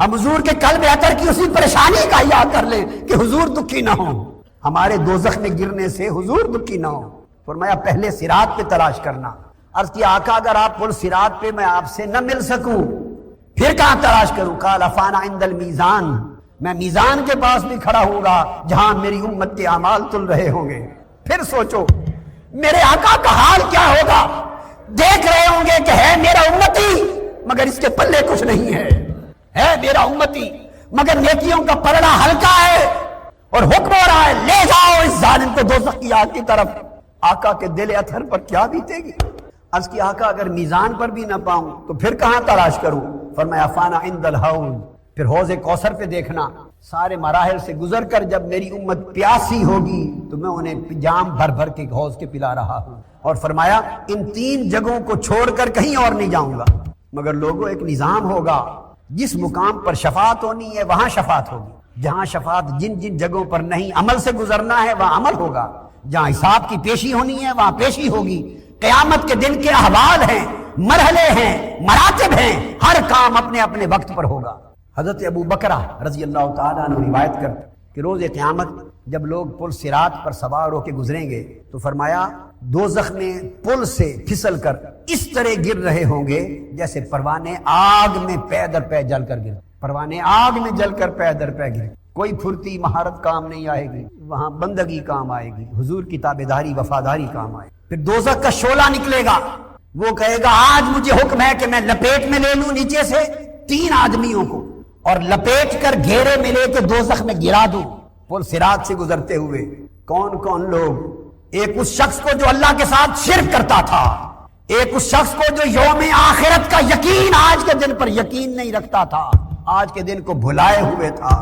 ہم حضور کے قلب اطہر کی اسی پریشانی کا یاد کر لیں کہ حضور دکھی نہ ہو، ہمارے دوزخ میں گرنے سے حضور دکھی نہ ہو۔ فرمایا پہلے صراط پہ تلاش کرنا۔ عرض کی آقا اگر آپ پل صراط پہ میں آپ سے نہ مل سکوں پھر کہاں تلاش کروں؟ قال فانا عند المیزان، میں میزان کے پاس بھی کھڑا ہوں گا جہاں میری امت کے اعمال تل رہے ہوں گے۔ پھر سوچو میرے آقا کا حال کیا ہوگا، دیکھ رہے ہوں گے کہ ہے میرا امتی مگر اس کے پلے کچھ نہیں ہے میرا امتی مگر نیکیوں کا پلڑا ہلکا ہے، اور حکم ہو رہا ہے لے جاؤ اس ظالم کو دوزخ کی آگ کی طرف۔ آقا کے دل اطہر پر کیا بیتے گی؟ عرض کی آقا اگر میزان پر بھی نہ پاؤں تو پھر کہاں تلاش کروں؟ فرمایا فانا عند الحوض، پھر حوض کوثر پہ دیکھنا، سارے مراحل سے گزر کر جب میری امت پیاسی ہوگی تو میں انہیں جام بھر بھر کے حوض کے پلا رہا ہوں۔ اور فرمایا ان 3 جگہوں کو چھوڑ کر کہیں اور نہیں جاؤں گا۔ مگر لوگوں ایک نظام ہوگا، جس مقام پر شفاعت ہونی ہے وہاں شفاعت ہوگی، جہاں شفاعت جن جن جگہوں پر نہیں عمل سے گزرنا ہے وہاں عمل ہوگا، جہاں حساب کی پیشی ہونی ہے وہاں پیشی ہوگی۔ قیامت کے دن کے احوال ہیں، مرحلے ہیں، مراتب ہیں، ہر کام اپنے اپنے وقت پر ہوگا۔ حضرت ابو بکرہ رضی اللہ تعالیٰ عنہ روایت کرتے کہ روز قیامت جب لوگ پل صراط پر سوار ہو کے گزریں گے تو فرمایا دوزخ میں پل سے پھسل کر اس طرح گر رہے ہوں گے جیسے پروانے آگ میں پے در پے جل کر گر، پروانے آگ میں جل کر پے در پے گر۔ کوئی پھرتی مہارت کام نہیں آئے گی، وہاں بندگی کام آئے گی، حضور کی تابعداری وفاداری کام آئے گی۔ پھر دوزخ کا شعلہ نکلے گا، وہ کہے گا آج مجھے حکم ہے کہ میں لپیٹ میں لے لوں نیچے سے 3 آدمیوں کو اور لپیٹ کر گھیرے میں لے کے دوزخ میں گرا دوں۔ پل صراط سے گزرتے ہوئے کون کون لوگ؟ ایک اس شخص کو جو اللہ کے ساتھ شرک کرتا تھا، ایک اس شخص کو جو یوم آخرت کا یقین آج کے دن پر یقین نہیں رکھتا تھا، آج کے دن کو بھلائے ہوئے تھا،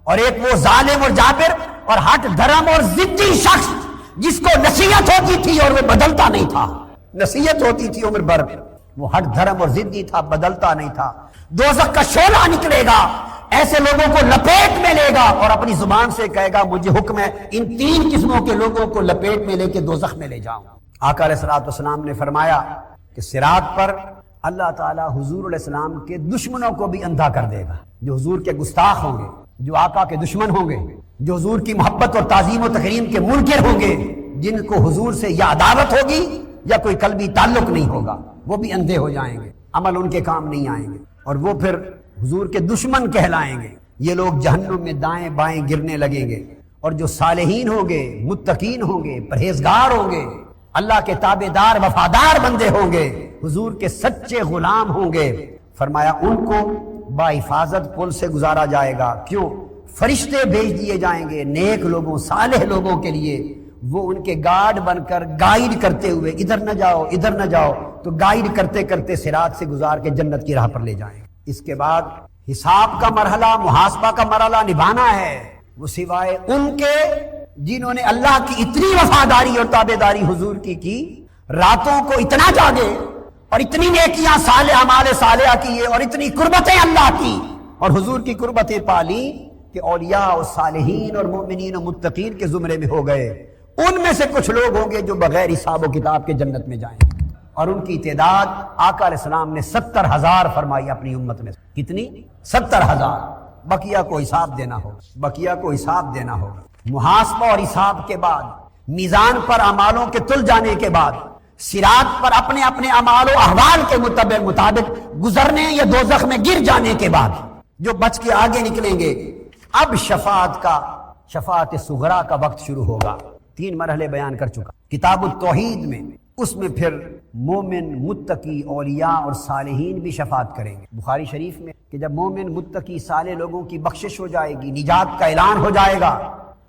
اور ایک وہ ظالم اور جابر اور ہٹ دھرم اور ضدی شخص جس کو نصیحت ہوتی تھی اور وہ بدلتا نہیں تھا، نصیحت ہوتی تھی عمر بھر، وہ ہٹ دھرم اور ضدی تھا، بدلتا نہیں تھا۔ دوزخ کا شعلہ نکلے گا، ایسے لوگوں کو لپیٹ میں لے گا اور اپنی زبان سے کہے گا مجھے حکم ہے ان 3 قسموں کے لوگوں کو لپیٹ میں لے کے دوزخ میں لے جاؤں۔ آقا علیہ الصلوۃ والسلام نے فرمایا کہ صراط پر اللہ تعالیٰ حضور علیہ السلام کے دشمنوں کو بھی اندھا کر دے گا، جو حضور کے گستاخ ہوں گے، جو آقا کے دشمن ہوں گے، جو حضور کی محبت اور تعظیم و تکریم کے منکر ہوں گے، جن کو حضور سے یا عداوت ہوگی یا کوئی قلبی تعلق نہیں ہوگا، وہ بھی اندھے ہو جائیں گے، عمل ان کے کام نہیں آئیں گے، اور وہ پھر حضور کے دشمن کہلائیں گے۔ یہ لوگ جہنم میں دائیں بائیں گرنے لگیں گے، اور جو صالحین ہوں گے، متقین ہوں گے، پرہیزگار ہوں گے، اللہ کے تابعدار وفادار بندے ہوں گے، حضور کے سچے غلام ہوں گے، فرمایا ان کو باحفاظت پل سے گزارا جائے گا۔ کیوں؟ فرشتے بھیج دیے جائیں گے نیک لوگوں، صالح لوگوں کے لیے، وہ ان کے گارڈ بن کر گائیڈ کرتے ہوئے ادھر نہ جاؤ ادھر نہ جاؤ، تو گائیڈ کرتے کرتے صراط سے گزار کے جنت کی راہ پر لے جائیں گے۔ اس کے بعد حساب کا مرحلہ، محاسبہ کا مرحلہ نبھانا ہے، وہ سوائے ان کے جنہوں نے اللہ کی اتنی وفاداری اور تابعداری حضور کی، راتوں کو اتنا جاگے اور اتنی نیکیاں صالح اعمال صالحہ کیے اور اتنی قربتیں اللہ کی اور حضور کی قربتیں پالی کہ اولیاء اور صالحین اور مومنین اور متقین کے زمرے میں ہو گئے۔ ان میں سے کچھ لوگ ہوں گے جو بغیر حساب و کتاب کے جنت میں جائیں، اور ان کی تعداد آقا علیہ السلام نے 70,000 فرمائی اپنی امت میں۔ کتنی؟ 70,000۔ بقیہ کو حساب دینا ہوگا، بقیہ کو حساب دینا ہوگا۔ محاسبہ اور حساب کے بعد، میزان پر اعمالوں کے تل جانے کے بعد، صراط پر اپنے اپنے اعمال و احوال کے مطابق گزرنے یا دوزخ میں گر جانے کے بعد جو بچ کے آگے نکلیں گے، اب شفاعت صغریٰ کا وقت شروع ہوگا۔ 3 مرحلے بیان کر چکا کتاب التوحید میں، اس میں پھر مومن، متقی، اولیاء اور صالحین بھی شفاعت کریں گے۔ بخاری شریف میں کہ جب مومن، متقی، صالح لوگوں کی بخشش ہو جائے گی، نجات کا اعلان ہو جائے گا،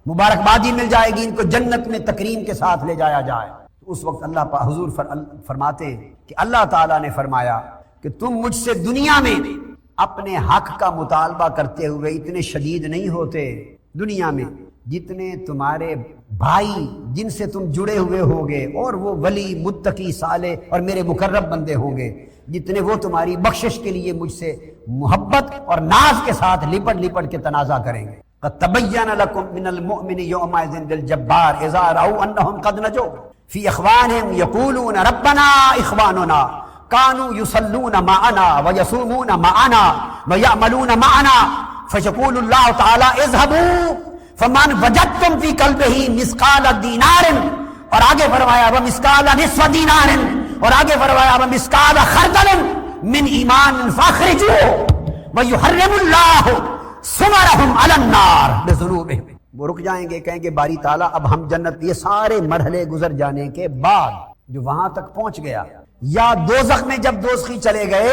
مبارکبادی مل جائے گی، ان کو جنت میں تکریم کے ساتھ لے جایا جائے، تو اس وقت حضور فرماتے ہیں کہ اللہ تعالیٰ نے فرمایا کہ تم مجھ سے دنیا میں اپنے حق کا مطالبہ کرتے ہوئے اتنے شدید نہیں ہوتے، دنیا میں جتنے تمہارے بھائی جن سے تم جڑے ہوئے ہوگے اور وہ ولی، متقی، صالح اور میرے مقرب بندے ہوں گے، جتنے وہ تمہاری بخشش کے لیے مجھ سے محبت اور ناز کے ساتھ لپٹ کے تنازع کریں گے۔ قد تبین لکم من المؤمن یومئذ بالجبار اذا رأوا انہم قد نجوا فی اخوانہم یقولون ربنا اخواننا کانوا یصلون معنا ویصومون معنا ویعملون معنا فیقول اللہ تعالی اذهبوا فمن وجدتم فی قلبہ مثقال دینار، اور آگے فرمایا ومثقال نصف دینار، اور آگے فرمایا ومثقال خردل من ایمان فاخرجوه ویحرم اللہ ثمرهم علی النار بذنوبہم۔ وہ رک جائیں گے، کہیں گے باری تعالیٰ اب ہم جنت، یہ سارے مرحلے گزر جانے کے بعد جو وہاں تک پہنچ گیا، یا دوزخ میں جب دوزخی چلے گئے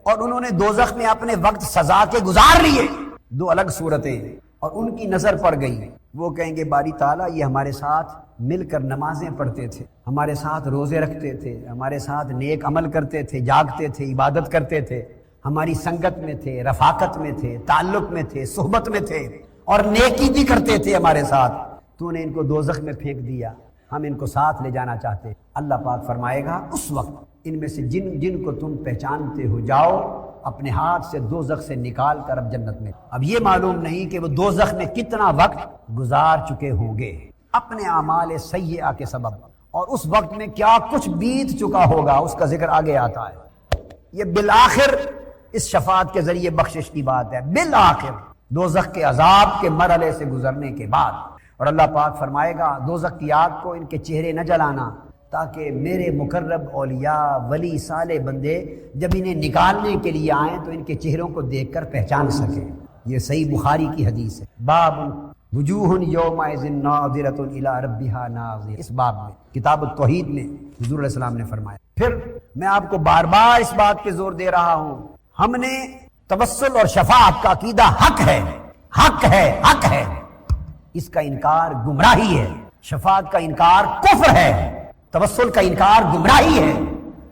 اور انہوں نے دوزخ میں اپنے وقت سزا کے گزار لیے، دو الگ صورتیں، اور ان کی نظر پڑ گئی، وہ کہیں گے باری تعالیٰ یہ ہمارے ساتھ مل کر نمازیں پڑھتے تھے، ہمارے ساتھ روزے رکھتے تھے، ہمارے ساتھ نیک عمل کرتے تھے، جاگتے تھے، عبادت کرتے تھے، ہماری سنگت میں تھے، رفاقت میں تھے، تعلق میں تھے، صحبت میں تھے، اور نیکی بھی کرتے تھے ہمارے ساتھ، تو نے ان کو دوزخ میں پھینک دیا، ہم ان کو ساتھ لے جانا چاہتے۔ اللہ پاک فرمائے گا اس وقت ان میں سے جن جن کو تم پہچانتے ہو جاؤ اپنے ہاتھ سے دوزخ سے نکال کر اب جنت میں۔ اب یہ معلوم نہیں کہ وہ دوزخ میں کتنا وقت گزار چکے ہوں گے اپنے اعمال سیئہ کے سبب، اور اس وقت میں کیا کچھ بیت چکا ہوگا، اس کا ذکر آگے آتا ہے۔ یہ بالآخر اس شفاعت کے ذریعے بخشش کی بات ہے، بالآخر دوزخ کے عذاب کے مرحلے سے گزرنے کے بعد۔ اور اللہ پاک فرمائے گا دوزخ کی آگ کو ان کے چہرے نہ جلانا، تاکہ میرے مقرب اولیاء ولی صالح بندے جب انہیں نکالنے کے لیے آئیں تو ان کے چہروں کو دیکھ کر پہچان سکیں۔ یہ صحیح بخاری کی حدیث ہے، باب وجوہ یومئذ ناظرۃ الی ربہا ناظرہ، اس باب میں کتاب التوحید میں حضور علیہ السلام نے فرمایا۔ پھر میں آپ کو بار بار اس بات پہ زور دے رہا ہوں، ہم نے توسل اور شفاعت کا عقیدہ حق ہے، حق ہے، حق ہے، اس کا انکار گمراہی ہے، شفاعت کا انکار کفر ہے، توسل کا انکار گمراہی ہے،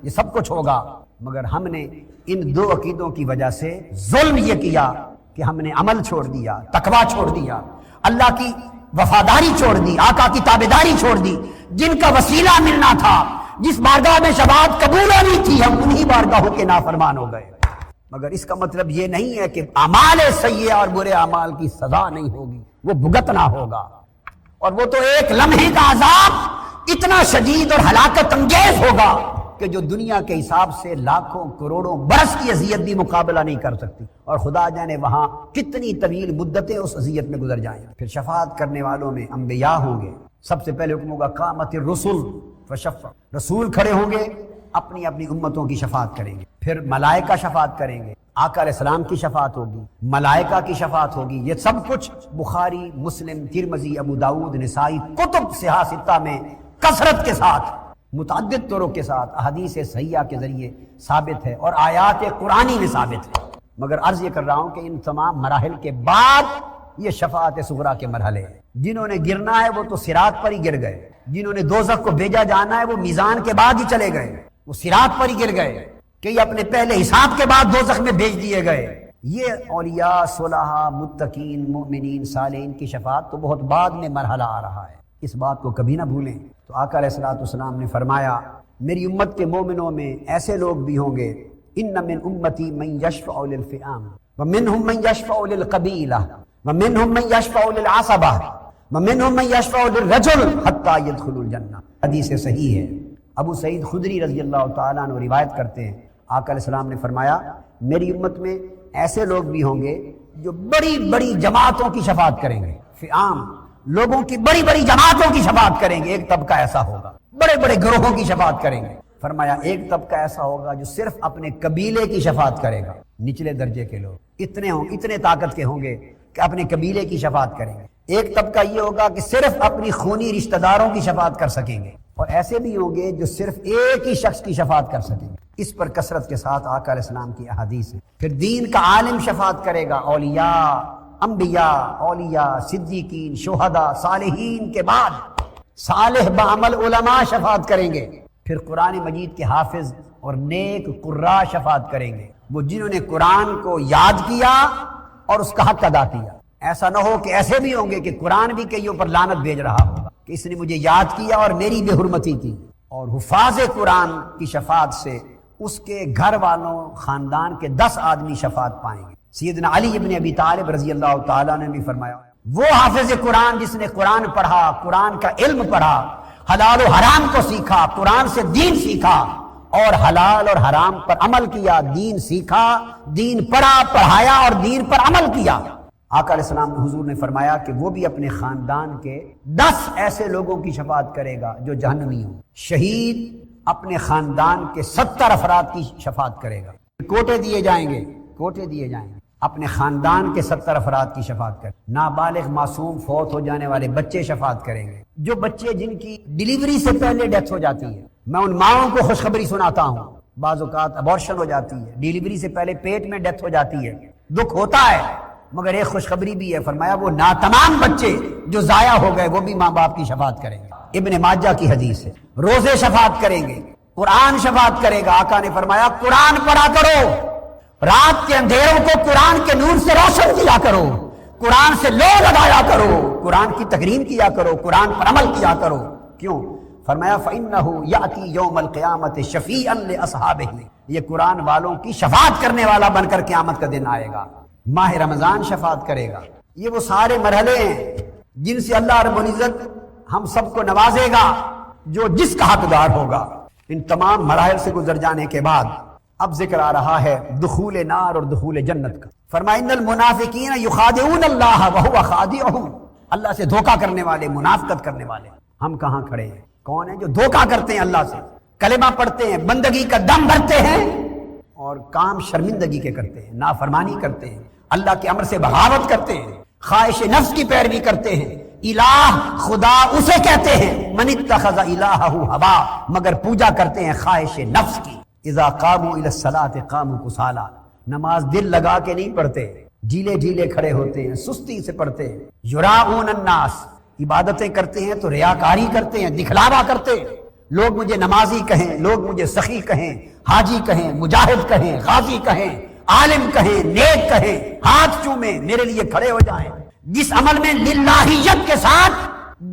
یہ سب کچھ ہوگا، مگر ہم نے ان دو عقیدوں کی وجہ سے ظلم یہ کیا کہ ہم نے عمل چھوڑ دیا، تقویٰ چھوڑ دیا، اللہ کی وفاداری چھوڑ دی، آقا کی تابعداری چھوڑ دی، جن کا وسیلہ ملنا تھا، جس بارگاہ میں شفاعت قبول ہونی تھی، ہم انہی بارگاہوں کے نافرمان ہو گئے۔ مگر اس کا مطلب یہ نہیں ہے کہ اعمال سیئہ اور برے اعمال کی سزا نہیں ہوگی، وہ بھگتنا ہوگا، اور وہ تو ایک لمحے کا عذاب اتنا شدید اور ہلاکت انگیز ہوگا کہ جو دنیا کے حساب سے لاکھوں کروڑوں برس کی اذیت بھی مقابلہ نہیں کر سکتی، اور خدا جانے وہاں کتنی طویل مدتیں اس اذیت میں گزر جائیں۔ پھر شفاعت کرنے والوں میں انبیاء ہوں گے، سب سے پہلے حکم ہوگا قامت الرسل فشفع، رسول کھڑے ہوں گے اپنی اپنی امتوں کی شفاعت کریں گے، پھر ملائکہ شفاعت کریں گے، آقا علیہ السلام کی شفاعت ہوگی، ملائکہ کی شفاعت ہوگی، یہ سب کچھ بخاری، مسلم، ترمذی، ابو داؤد، نسائی، کتب صحاح ستہ میں کثرت کے ساتھ، متعدد طرق کے ساتھ احادیث صحیحہ کے ذریعے ثابت ہے، اور آیات قرآنی میں ثابت ہے۔ مگر عرض یہ کر رہا ہوں کہ ان تمام مراحل کے بعد یہ شفاعت صغریٰ کے مرحلے ہیں۔ جنہوں نے گرنا ہے وہ تو صراط پر ہی گر گئے، جنہوں نے دوزخ کو بھیجا جانا ہے وہ میزان کے بعد ہی چلے گئے، وہ صراط پر ہی گر گئے، کہ یہ اپنے پہلے حساب کے بعد دوزخ میں بھیج دیے گئے۔ یہ اولیاء، صلحاء، متقین، مومنین، صالحین کی شفاعت تو بہت بعد میں مرحلہ آ رہا ہے، اس بات کو کبھی نہ بھولیں۔ تو آقا علیہ الصلوۃ والسلام نے فرمایا میری امت کے مومنوں میں ایسے لوگ بھی ہوں گے، ان من امتی من یشفع للفئام ومنهم من یشفع للقبیلہ ومنهم من یشفع للعصبہ ومنهم من یشفع للرجل حتی يدخل الجنہ، حدیث صحیح ہے۔ ابو سعید خدری رضی اللہ تعالیٰ عنہ روایت کرتے ہیں، آقا علیہ السلام نے فرمایا میری امت میں ایسے لوگ بھی ہوں گے جو بڑی بڑی جماعتوں کی شفاعت کریں گے، فئام، لوگوں کی بڑی بڑی جماعتوں کی شفاعت کریں گے، ایک طبقہ ایسا ہوگا، بڑے بڑے گروہوں کی شفاعت کریں گے۔ فرمایا ایک طبقہ ایسا ہوگا جو صرف اپنے قبیلے کی شفاعت کرے گا، نچلے درجے کے لوگ اتنے طاقت کے ہوں گے کہ اپنے قبیلے کی شفاعت کریں گے۔ ایک طبقہ یہ ہوگا کہ صرف اپنی خونی رشتہ داروں کی شفاعت کر سکیں گے، اور ایسے بھی ہوں گے جو صرف ایک ہی شخص کی شفاعت کر سکیں گے۔ اس پر کثرت کے ساتھ آقا علیہ السلام کی احادیث ہے۔ پھر دین کا عالم شفاعت کرے گا، اولیاء، انبیاء، اولیاء، صدیقین، شہداء، صالحین کے بعد صالح بعمل علماء شفاعت کریں گے۔ پھر قرآن مجید کے حافظ اور نیک قراء شفاعت کریں گے، وہ جنہوں نے قرآن کو یاد کیا اور اس کا حق ادا کیا۔ ایسا نہ ہو کہ ایسے بھی ہوں گے کہ قرآن بھی کئیوں پر لعنت بھیج رہا ہوگا کہ اس نے مجھے یاد کیا اور میری بے حرمتی کی، اور حفاظ قرآن کی شفاعت سے اس کے گھر والوں، خاندان کے 10 آدمی شفاعت پائیں گے۔ سیدنا علی ابن ابی طالب رضی اللہ تعالیٰ نے بھی فرمایا وہ حافظ قرآن جس نے قرآن پڑھا، قرآن کا علم پڑھا، حلال و حرام کو سیکھا، قرآن سے دین سیکھا اور حلال اور حرام پر عمل کیا، دین سیکھا، دین پڑھا، پڑھایا اور دین پر عمل کیا۔ آقا علیہ السلام حضور نے فرمایا کہ وہ بھی اپنے خاندان کے 10 ایسے لوگوں کی شفاعت کرے گا جو جہنمی ہوں۔ شہید اپنے خاندان کے 70 افراد کی شفاعت کرے گا، کوٹے دیے جائیں گے، کوٹے دیے جائیں گے، اپنے خاندان کے 70 افراد کی شفاعت کرے۔ نابالغ معصوم فوت ہو جانے والے بچے شفاعت کریں گے، جو بچے جن کی ڈیلیوری سے پہلے ڈیتھ ہو جاتی ہے۔ میں ان ماؤں کو خوشخبری سناتا ہوں، بعض اوقات ابورشن ہو جاتی ہے، ڈیلیوری سے پہلے پیٹ میں ڈیتھ ہو جاتی ہے، دکھ ہوتا ہے، مگر ایک خوشخبری بھی ہے، فرمایا وہ ناتمام بچے جو ضائع ہو گئے وہ بھی ماں باپ کی شفاعت کریں گے۔ ابن ماجہ کی حدیث ہے۔ روزے شفاعت کریں گے، قرآن شفاعت کرے گا۔ آقا نے فرمایا قرآن پڑھا کرو، رات کے اندھیروں کو قرآن کے نور سے روشن کیا کرو، قرآن سے لو لگایا کرو، قرآن کی تکریم کیا کرو، قرآن پر عمل کیا کرو۔ کیوں؟ فرمایا فَإِنَّهُ يَأْتِي يَوْمَ الْقِيَامَةِ شَفِيعًا لِأَصْحَابِهِ، یہ قرآن والوں کی شفاعت کرنے والا بن کر قیامت کا دن آئے گا۔ ماہ رمضان شفاعت کرے گا۔ یہ وہ سارے مرحلے ہیں جن سے اللہ رب العزت ہم سب کو نوازے گا جو جس کا حقدار ہوگا۔ ان تمام مراحل سے گزر جانے کے بعد اب ذکر آ رہا ہے دخول نار اور دخول جنت کا۔ فرمایا ان المنافقین یخادعون اللہ وہو خادعہم، اللہ سے دھوکہ کرنے والے، منافقت کرنے والے ہم کہاں کھڑے ہیں؟ کون ہیں جو دھوکہ کرتے ہیں اللہ سے، کلمہ پڑھتے ہیں، بندگی کا دم بھرتے ہیں اور کام شرمندگی کے کرتے ہیں، نافرمانی کرتے ہیں، اللہ کے امر سے بغاوت کرتے ہیں، خواہش نفس کی پیروی کرتے ہیں۔ الہ خدا اسے کہتے ہیں من اتخذ الہہ ہوا، مگر پوجا کرتے ہیں خواہش نفس کی۔ اذا قاموا الی الصلاۃ قاموا کسالی، نماز دل لگا کے نہیں پڑھتے، ڈھیلے ڈھیلے کھڑے ہوتے ہیں، سستی سے پڑھتے ہیں۔ یراؤن الناس، عبادتیں کرتے ہیں تو ریاکاری کرتے ہیں، دکھلاوا کرتے ہیں، لوگ مجھے نمازی کہیں، لوگ مجھے سخی کہیں، حاجی کہیں، مجاہد کہیں، غازی کہیں، عالم کہیں، نیک کہیں، ہاتھ چومیں، میرے لیے کھڑے ہو جائیں۔ جس عمل میں للہیت کے ساتھ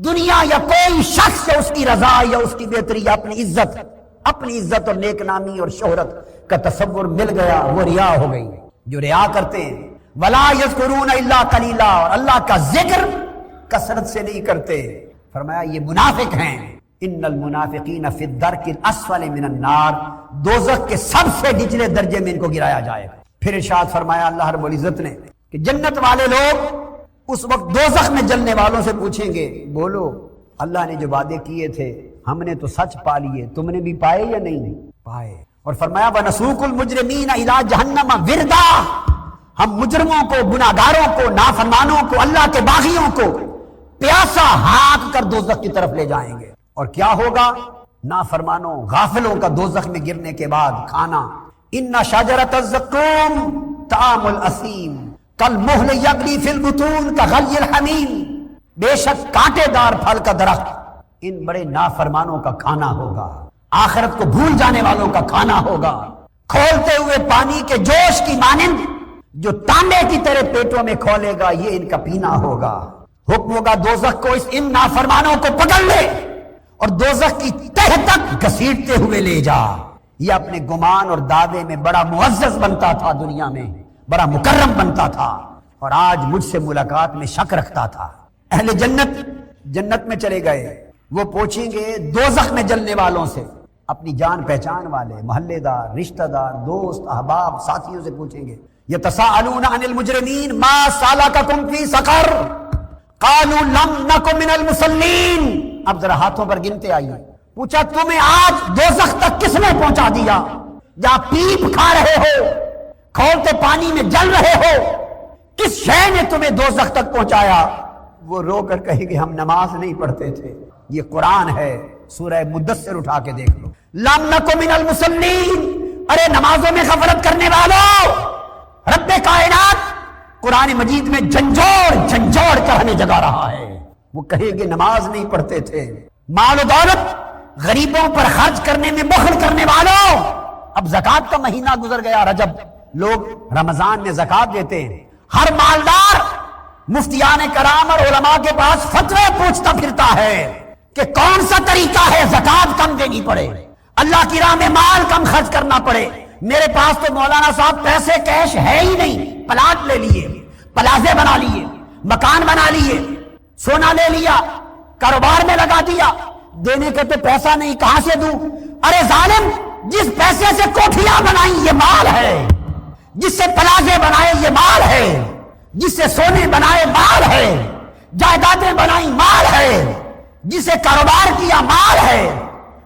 دنیا یا کوئی شخص یا اس کی رضا یا اس کی بہتری یا اپنی عزت اور نیک نامی اور شہرت کا تصور مل گیا، وہ ریا ہو گئی۔ جو ریا کرتے ہیں ولا یذکرون الا قلیلا، اور اللہ کا ذکر کثرت سے نہیں کرتے، فرمایا یہ منافق ہیں۔ ان المنافقین فی الدرک الاسفل من النار، دوزخ کے سب سے نچلے درجے میں ان کو گرایا جائے گا۔ پھر ارشاد فرمایا اللہ رب العزت نے کہ جنت والے لوگ اس وقت دوزخ میں جلنے والوں سے پوچھیں گے بولو اللہ نے جو وعدے کیے تھے ہم نے تو سچ پا لیے، تم نے بھی پائے یا نہیں پائے؟ اور فرمایا وَنَسُوقُ الْمُجْرِمِينَ إِلَىٰ جَهَنَّمَ وِرْدًا، ہم مجرموں کو، گناہگاروں کو، نافرمانوں کو، اللہ کے باغیوں کو پیاسا ہانک کر دوزخ کی طرف لے جائیں گے۔ اور کیا ہوگا؟ نافرمانوں غافلوں کا دوزخ میں گرنے کے بعد کھانا ان شجرۃ الزقوم طعام الاسیم کالمہل یغلی فی البطون کغلی الحمیم، بے شک کانٹے دار پھل کا درخت ان بڑے نافرمانوں کا کھانا ہوگا، آخرت کو بھول جانے والوں کا کھانا ہوگا، کھولتے ہوئے پانی کے جوش کی مانند جو تانبے کی طرح پیٹوں میں کھولے گا یہ ان کا پینا ہوگا۔ حکم ہوگا دوزخ کو ان نافرمانوں کو پکڑ لے اور دوزخ کی تہ تک گھسیٹتے ہوئے لے جا۔ یہ اپنے گمان اور دعوے میں بڑا معزز بنتا تھا، دنیا میں بڑا مکرم بنتا تھا، اور آج مجھ سے ملاقات میں شک رکھتا تھا۔ اہل جنت جنت میں چلے گئے، وہ پوچھیں گے دوزخ میں جلنے والوں سے، اپنی جان پہچان والے، محلے دار، رشتہ دار، دوست، احباب، ساتھیوں سے پوچھیں گے یتساءلون عن المجرمین ما سالککم فی سقر قالوا لم نک من المصلین۔ اب ذرا ہاتھوں پر گنتے آئیے، پوچھا تمہیں آج دوزخ تک کس نے پہنچا دیا؟ جہاں پیپ کھا رہے ہو، کھولتے پانی میں جل رہے ہو، کس شے نے تمہیں دوزخ تک پہنچایا؟ وہ رو کر کہے کہ ہم نماز نہیں پڑھتے تھے۔ یہ قرآن ہے، سورہ مدثر اٹھا کے دیکھ لو، لم نک من المصلین، ارے نمازوں میں غفلت کرنے والوں، رب کائنات قرآن مجید میں جھنجھوڑ کر ہمیں جگا رہا ہے۔ وہ کہیں گے نماز نہیں پڑھتے تھے، مال و دولت غریبوں پر خرچ کرنے میں بخل کرنے والوں، اب زکوٰۃ کا مہینہ گزر گیا رجب، لوگ رمضان میں زکوٰۃ دیتے ہیں، ہر مالدار مفتیان کرام اور علماء کے پاس فتوے پوچھتا پھرتا ہے کہ کون سا طریقہ ہے زکوٰۃ کم دینی پڑے، اللہ کی راہ میں مال کم خرچ کرنا پڑے۔ میرے پاس تو مولانا صاحب پیسے کیش ہے ہی نہیں، پلاٹ لے لیے، پلازے بنا لیے، مکان بنا لیے، سونا لے لیا، کاروبار میں لگا دیا، دینے کا تو پیسہ نہیں، کہاں سے دوں؟ ارے ظالم، جس پیسے سے کوٹھیاں بنائی یہ مال ہے، جس سے پلازے بنائے یہ مال ہے، جس سے سونے بنائے مال ہے، جائیدادیں بنائی مال ہے، جس سے کاروبار کیا مال ہے۔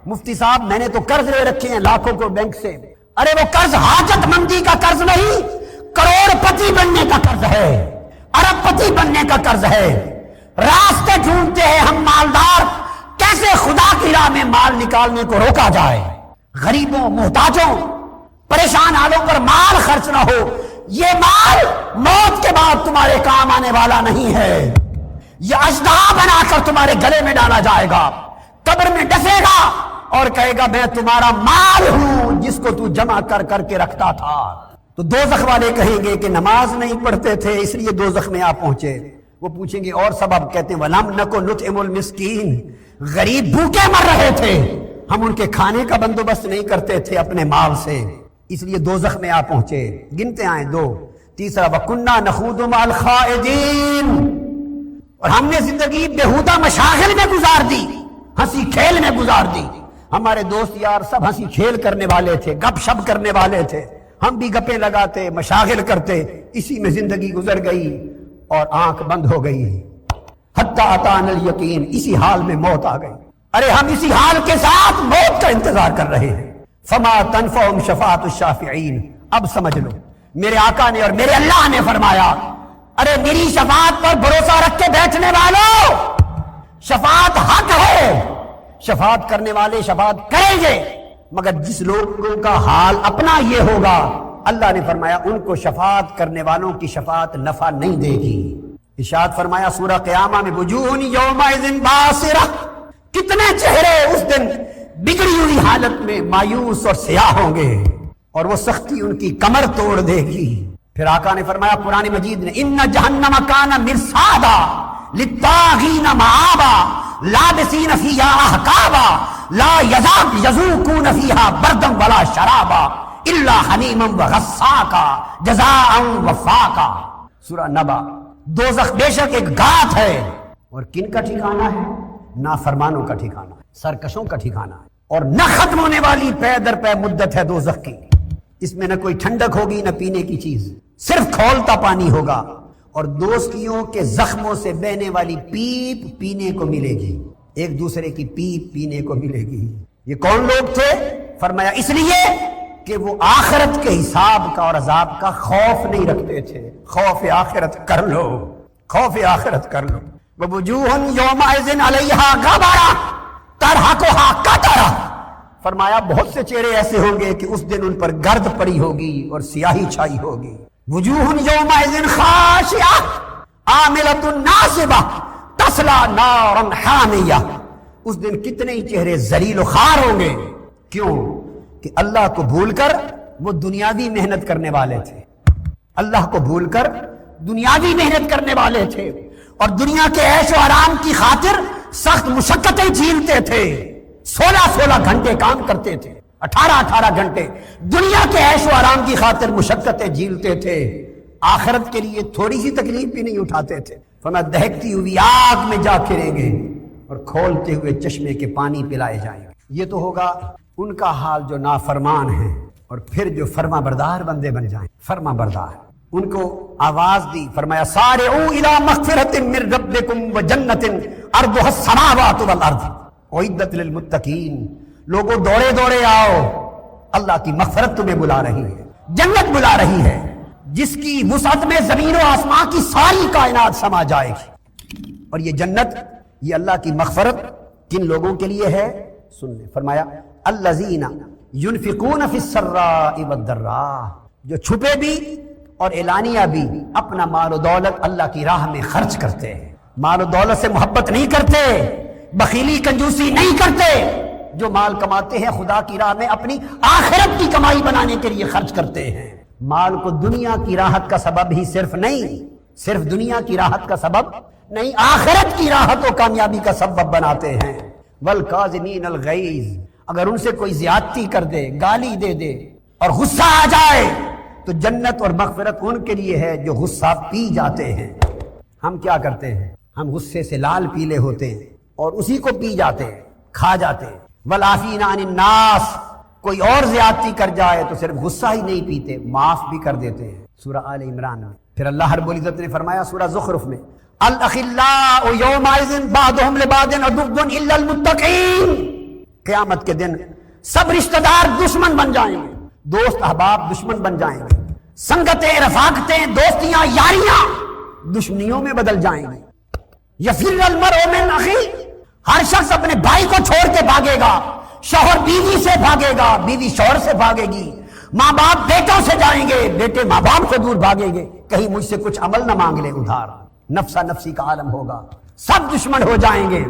مفتی صاحب میں نے تو قرض لے رکھے ہیں لاکھوں کو بینک سے، ارے وہ قرض حاجت مندی کا قرض نہیں، کروڑ پتی بننے کا قرض ہے، ارب پتی بننے کا قرض ہے۔ راستے ڈھونڈتے ہیں ہم مالدار، کیسے خدا کی راہ میں مال نکالنے کو روکا جائے، غریبوں محتاجوں پریشان حالوں پر مال خرچ نہ ہو۔ یہ مال موت کے بعد تمہارے کام آنے والا نہیں ہے، یہ اژدہا بنا کر تمہارے گلے میں ڈالا جائے گا، قبر میں ڈسے گا اور کہے گا میں تمہارا مال ہوں جس کو تو جمع کر کر کے رکھتا تھا۔ تو دوزخ والے کہیں گے کہ نماز نہیں پڑھتے تھے اس لیے دوزخ میں آپ پہنچے۔ وہ پوچھیں گے اور سبب، کہتے ہیں وَلَمْ نَكُ نُطْعِمُ الْمِسْكِينَ، غریب بھوکے مر رہے تھے، ہم ان کے کھانے کا بندوبست نہیں کرتے تھے اپنے مال سے، اس لیے دوزخ میں آپ پہنچے۔ گنتے آئیں دو۔ تیسرا وَكُنَّا نَخُوضُ مَعَ الْخَائِضِينَ، اور ہم نے زندگی بےہودہ مشاغل میں گزار دی، ہنسی کھیل میں گزار دی۔ ہمارے دوست یار سب ہنسی کھیل کرنے والے تھے، گپ شپ کرنے والے تھے، ہم بھی گپیں لگاتے مشاغل کرتے، اسی میں زندگی گزر گئی اور آنکھ بند ہو گئی۔ حتی اتانا الیقین، اسی حال میں موت آ گئی۔ ارے ہم اسی حال کے ساتھ موت کا انتظار کر رہے ہیں۔ فما تنفعهم شفاعت الشافعین، اب سمجھ لو میرے آقا نے اور میرے اللہ نے فرمایا ارے میری شفاعت پر بھروسہ رکھ کے بیٹھنے والوں، شفاعت حق ہے، شفاعت کرنے والے شفاعت کریں گے، مگر جس لوگوں کا حال اپنا یہ ہوگا اللہ نے فرمایا ان کو شفاعت کرنے والوں کی شفاعت نفع نہیں دے گی۔ ارشاد فرمایا سورہ قیامہ میں وجوہ یومئذ باسرہ، کتنے چہرے اس دن بگڑی ہوئی حالت میں مایوس اور سیاہ ہوں گے اور وہ سختی ان کی کمر توڑ دے گی۔ پھر آقا نے فرمایا قرآن مجید نے ان جہنم کان مرصادا للطاغین مآبا لابسین فیہا احقابا لا یذوقون فیہا بردا ولا شرابا الا حمیما وغساقا جزاء وفاقا۔ سورہ نبا۔ دوزخ بے شک ایک گات ہے، اور کن کا ٹھکانہ ہے؟ نافرمانوں کا ٹھکانہ، سرکشوں کا ٹھکانہ ہے، اور نہ ختم ہونے والی پے در پے مدت ہے دوزخ کی۔ اس میں نہ کوئی ٹھنڈک ہوگی نہ پینے کی چیز، صرف کھولتا پانی ہوگا، اور دوستیوں کے زخموں سے بہنے والی پیپ پینے کو ملے گی، ایک دوسرے کی پیپ پینے کو ملے گی۔ یہ کون لوگ تھے؟ فرمایا اس لیے کہ وہ آخرت کے حساب کا اور عذاب کا خوف نہیں رکھتے تھے۔ خوف آخرت کر لو، خوف آخرت کر لو۔ وَوُجُوهٌ يَوْمَئِذٍ عَلَيْهَا غَبَرَةٌ تَرْهَقُهَا قَتَرَةٌ، فرمایا بہت سے چہرے ایسے ہوں گے کہ اس دن ان پر گرد پڑی ہوگی اور سیاہی چھائی ہوگی۔ وُجُوهٌ يَوْمَئِذٍ خَاشِعَةٌ عَامِلَةٌ نَاصِبَةٌ تَصْلَىٰ نَارًا حَامِيَةً، اس دن کتنے ہی چہرے ذلیل و خوار ہوں گے۔ کیوں؟ کہ اللہ کو بھول کر وہ دنیاوی محنت کرنے والے تھے، اللہ کو بھول کر دنیاوی محنت کرنے والے تھے، اور دنیا کے عیش و آرام کی خاطر سخت مشقتیں جھیلتے تھے، 16 گھنٹے کام کرتے تھے، 18 گھنٹے دنیا کے عیش و آرام کی خاطر مشقتیں جھیلتے تھے، آخرت کے لیے تھوڑی سی تکلیف بھی نہیں اٹھاتے تھے۔ فرمایا دہکتی ہوئی آگ میں جا پھریں گے اور کھولتے ہوئے چشمے کے پانی پلائے جائیں گے۔ یہ تو ہوگا ان کا حال جو نافرمان ہیں، اور پھر جو فرما بردار بندے بن جائیں، فرما بردار، ان کو آواز دی، فرمایا سارعوا الی مغفرۃ من ربکم وجنۃ عرضها السماوات والارض اعدت للمتقین، لوگوں دوڑے دوڑے آؤ، اللہ کی مغفرت تمہیں بلا رہی ہے، جنت بلا رہی ہے جس کی وسعت میں زمین و آسمان کی ساری کائنات سما جائے گی۔ اور یہ جنت، یہ اللہ کی مغفرت کن لوگوں کے لیے ہے؟ سن لیں، فرمایا الذین ينفقون فی السراء والضراء، جو چھپے بھی اور اعلانیہ بھی اپنا مال و دولت اللہ کی راہ میں خرچ کرتے ہیں، مال و دولت سے محبت نہیں کرتے، بخیلی کنجوسی نہیں کرتے، جو مال کماتے ہیں خدا کی راہ میں اپنی آخرت کی کمائی بنانے کے لیے خرچ کرتے ہیں، مال کو دنیا کی راحت کا سبب ہی صرف نہیں، صرف دنیا کی راحت کا سبب نہیں، آخرت کی راحت و کامیابی کا سبب بناتے ہیں۔ والکاظمین الغیظ، اگر ان سے کوئی زیادتی کر دے، گالی دے دے اور غصہ آ جائے تو جنت اور مغفرت ان کے لیے ہے جو غصہ پی جاتے ہیں۔ ہم کیا کرتے ہیں؟ ہم غصے سے لال پیلے ہوتے ہیں اور اسی کو پی جاتے ہیں، کھا جاتے ہیں۔ والعافین عن الناس، کوئی اور زیادتی کر جائے تو صرف غصہ ہی نہیں پیتے، معاف بھی کر دیتے ہیں، سورہ آل عمران میں۔ پھر اللہ رب العزت نے فرمایا سورہ زخرف میں، الاخلاء یومئذ بعضهم لبعض عدو الا المتقین، قیامت کے دن سب رشتہ دار دشمن بن جائیں گے، دوست احباب دشمن بن جائیں گے، سنگتیں، رفاقتیں، دوستیاں، یاریاں دشمنیوں میں بدل جائیں گی۔ یفر المرء من اخیہ، ہر شخص اپنے بھائی کو چھوڑ کے بھاگے گا، شوہر بیوی سے بھاگے گا، بیوی شوہر سے بھاگے گی، ماں باپ بیٹوں سے جائیں گے، بیٹے ماں باپ سے دور بھاگیں گے، کہیں مجھ سے کچھ عمل نہ مانگ لے ادھار، نفسا نفسی کا عالم ہوگا، سب دشمن ہو جائیں گے۔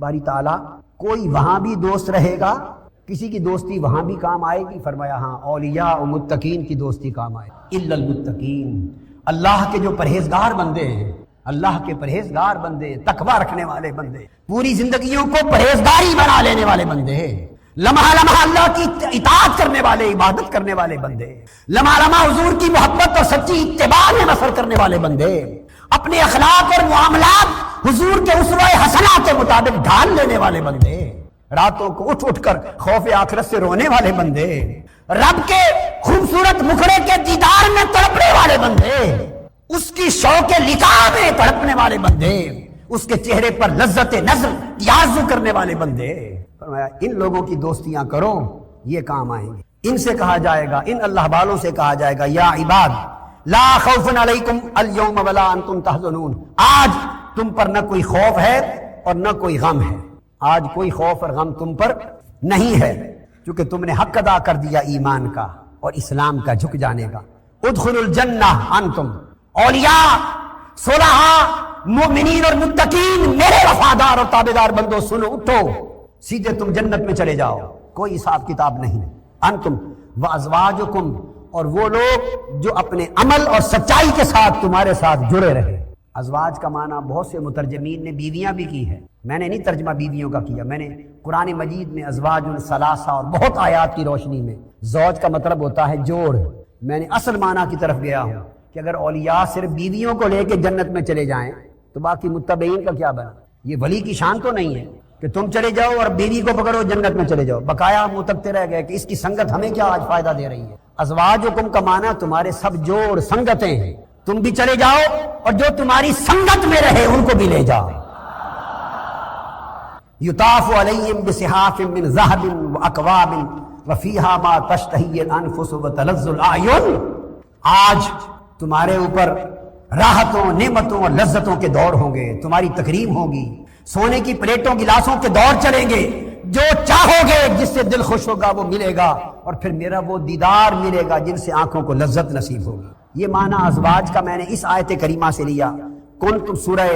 باری تعالیٰ کوئی وہاں بھی دوست رہے گا، کسی کی دوستی وہاں بھی کام آئے گی؟ فرمایا ہاں، اولیاء و متقین کی دوستی کام آئے گی، الا المتقین، اللہ کے جو پرہیزگار بندے ہیں، اللہ کے پرہیزگار بندے، تقوی رکھنے والے بندے، پوری زندگیوں کو پرہیزگاری بنا لینے والے بندے، لمحہ لمحہ اللہ کی اطاعت کرنے والے، عبادت کرنے والے بندے، لمحہ لمحہ حضور کی محبت اور سچی اتباع میں بسر کرنے والے بندے، اپنے اخلاق اور معاملات حضور کے اسوہ حسنہ کے مطابق ڈھال لینے والے بندے، راتوں کو اٹھ اٹھ کر خوف آخرت سے رونے والے بندے، رب کے خوبصورت مکھڑے کے دیدار میں تڑپنے والے بندے، اس کی شوق لقاء میں تڑپنے والے بندے، اس کے چہرے پر لذت نظر یازو کرنے والے بندے، فرمایا ان لوگوں کی دوستیاں کرو، یہ کام آئیں گے۔ ان سے کہا جائے گا، ان اللہ والوں سے کہا جائے گا، یا عباد لا خوف علیکم اليوم ولا انتم تحزنون، آج تم پر نہ کوئی خوف ہے اور نہ کوئی غم ہے، آج کوئی خوف اور غم تم پر نہیں ہے، کیونکہ تم نے حق ادا کر دیا ایمان کا اور اسلام کا، جھک جانے کا۔ ادخلوا الجنہ انتم اولیاء صلحاء مومنین اور متقین، میرے وفادار اور تابعدار بندو سنو، اٹھو، سیدھے تم جنت میں چلے جاؤ، کوئی حساب کتاب نہیں۔ انتم وازواجکم، اور وہ لوگ جو اپنے عمل اور سچائی کے ساتھ تمہارے ساتھ جڑے رہے۔ ازواج کا معنی بہت سے مترجمین نے بیویاں بھی کی ہے، میں نے نہیں ترجمہ بیویوں کا کیا، میں نے قرآن مجید میں ازواج ثلاثہ اور بہت آیات کی روشنی میں زوج کا مطلب ہوتا ہے جوڑ، میں نے اصل معنی کی طرف گیا ہوں کہ اگر اولیاء صرف بیویوں کو لے کے جنت میں چلے جائیں تو باقی متبعین کا کیا بنا؟ یہ ولی کی شان تو نہیں ہے کہ تم چلے جاؤ اور بیوی کو پکڑو جنت میں چلے جاؤ، بقایا منہ تکتے رہ گئے کہ اس کی سنگت ہمیں کیا آج فائدہ دے رہی ہے۔ ازواجکم کا معنی تمہارے سب جوڑ، سنگتیں ہیں، تم بھی چلے جاؤ اور جو تمہاری سنگت میں رہے ان کو بھی لے جاؤ۔ یطاف علیہم بصحاف من ذہب واکواب وفیہا ما تشتہی الانفس وتلذ الاعین، آج تمہارے اوپر راحتوں، نعمتوں اور لذتوں کے دور ہوں گے، تمہاری تکریم ہوگی، سونے کی پلیٹوں گلاسوں کے دور چلیں گے، جو چاہو گے جس سے دل خوش ہوگا وہ ملے گا، اور پھر میرا وہ دیدار ملے گا جن سے آنکھوں کو لذت نصیب ہوگی۔ یہ معنی ازواج کا میں نے اس آیت کریمہ سے لیا، کنتم سورہ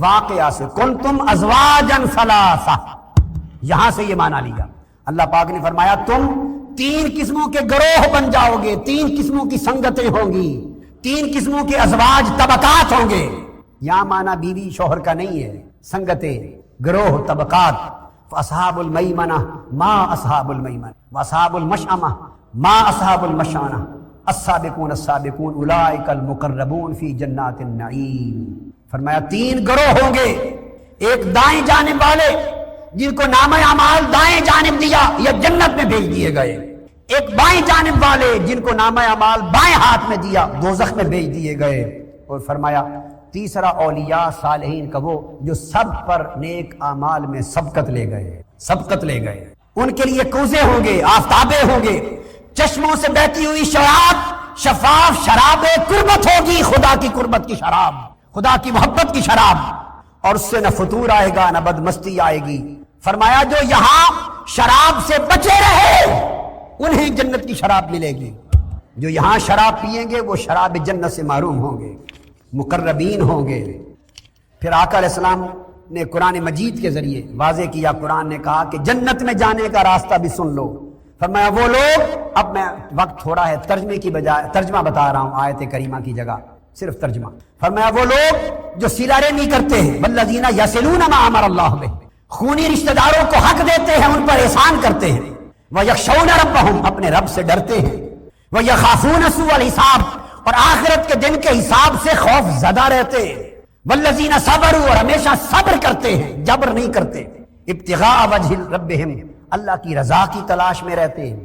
واقعہ سے، کنتم ازواجا ثلاثہ، یہاں سے یہ معنی لیا۔ اللہ پاک نے فرمایا تم تین قسموں کے گروہ بن جاؤ گے، تین قسموں کی سنگتیں ہوں گی، تین قسموں کے ازواج طبقات ہوں گے۔ یہاں معنی بیوی شوہر کا نہیں ہے، سنگتیں، گروہ، طبقات۔ فاصحاب المیمنہ ما اصحاب المیمنہ واصحاب المشأمہ ما اصحاب المشأمہ السابقون السابقون اولئک المقربون فی جنات النعیم۔ فرمایا تین گروہ ہوں گے، ایک دائیں جانب والے جن کو نامہ اعمال دائیں جانب دیا یا جنت میں بھیج دیے گئے، ایک بائیں جانب والے جن کو نامہ اعمال بائیں ہاتھ میں دیا دوزخ میں بھیج دیے گئے، اور فرمایا تیسرا اولیاء صالحین کا وہ جو سب پر نیک اعمال میں سبقت لے گئے، ان کے لیے کوزے ہوں گے، آفتابیں ہوں گے، چشموں سے بہتی ہوئی شراب، شفاف شراب قربت ہوگی، خدا کی قربت کی شراب، خدا کی محبت کی شراب، اور اس سے نہ فطور آئے گا نہ بدمستی آئے گی۔ فرمایا جو یہاں شراب سے بچے رہے انہیں جنت کی شراب ملے گی، جو یہاں شراب پیئیں گے وہ شراب جنت سے محروم ہوں گے، مقربین ہوں گے۔ پھر آقا علیہ السلام نے قرآن مجید کے ذریعے واضح کیا، قرآن نے کہا کہ جنت میں جانے کا راستہ بھی سن لو۔ فرمایا وہ لوگ، اب میں وقت تھوڑا ہے ترجمے کی بجائے ترجمہ بتا رہا ہوں آیت کریمہ کی جگہ صرف ترجمہ۔ فرمایا وہ لوگ جو صلہ رحمی کرتے ہیں، والذین یصلون ما امر اللہ بہ، خونی رشتہ داروں کو حق دیتے ہیں، ان پر احسان کرتے ہیں، ویخشون ربہم، اپنے رب سے ڈرتے ہیں، ویخافون سوء الحساب، اور آخرت کے دن کے حساب سے خوف زدہ رہتے ہیں، والذین صبروا، اور ہمیشہ صبر کرتے ہیں، جبر نہیں کرتے، ابتغاء وجہ ربہم، اللہ کی رضا کی تلاش میں رہتے ہیں،